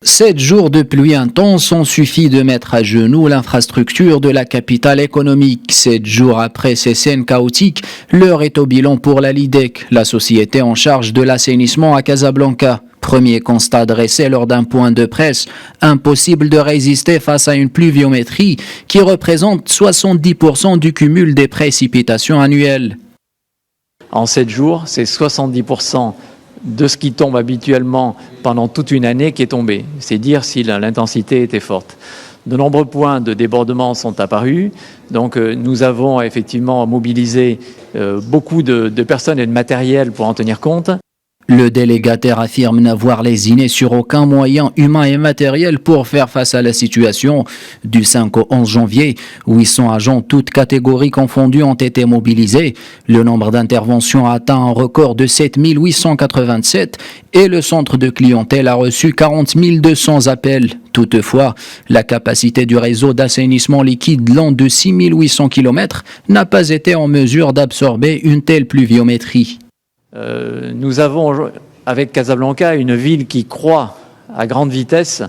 7 jours de pluie intense ont suffi de mettre à genoux l'infrastructure de la capitale économique. 7 jours après ces scènes chaotiques, l'heure est au bilan pour la LIDEC, la société en charge de l'assainissement à Casablanca. Premier constat dressé lors d'un point de presse, impossible de résister face à une pluviométrie qui représente 70% du cumul des précipitations annuelles. En 7 jours, c'est 70% de ce qui tombe habituellement pendant toute une année qui est tombé. C'est dire si l'intensité était forte. De nombreux points de débordement sont apparus. Donc nous avons effectivement mobilisé beaucoup de personnes et de matériel pour en tenir compte. Le délégataire affirme n'avoir lésiné sur aucun moyen humain et matériel pour faire face à la situation. Du 5 au 11 janvier, 800 agents, toutes catégories confondues, ont été mobilisés. Le nombre d'interventions a atteint un record de 7 887 et le centre de clientèle a reçu 40 200 appels. Toutefois, la capacité du réseau d'assainissement liquide long de 6 800 km n'a pas été en mesure d'absorber une telle pluviométrie. Nous avons, avec Casablanca, une ville qui croît à grande vitesse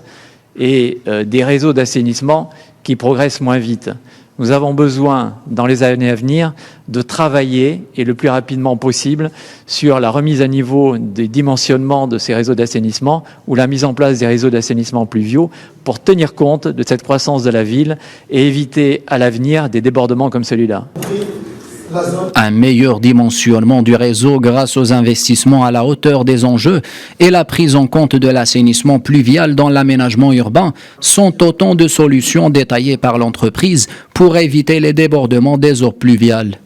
et des réseaux d'assainissement qui progressent moins vite. Nous avons besoin, dans les années à venir, de travailler, et le plus rapidement possible, sur la remise à niveau des dimensionnements de ces réseaux d'assainissement ou la mise en place des réseaux d'assainissement pluviaux pour tenir compte de cette croissance de la ville et éviter à l'avenir des débordements comme celui-là. Un meilleur dimensionnement du réseau grâce aux investissements à la hauteur des enjeux et la prise en compte de l'assainissement pluvial dans l'aménagement urbain sont autant de solutions détaillées par l'entreprise pour éviter les débordements des eaux pluviales.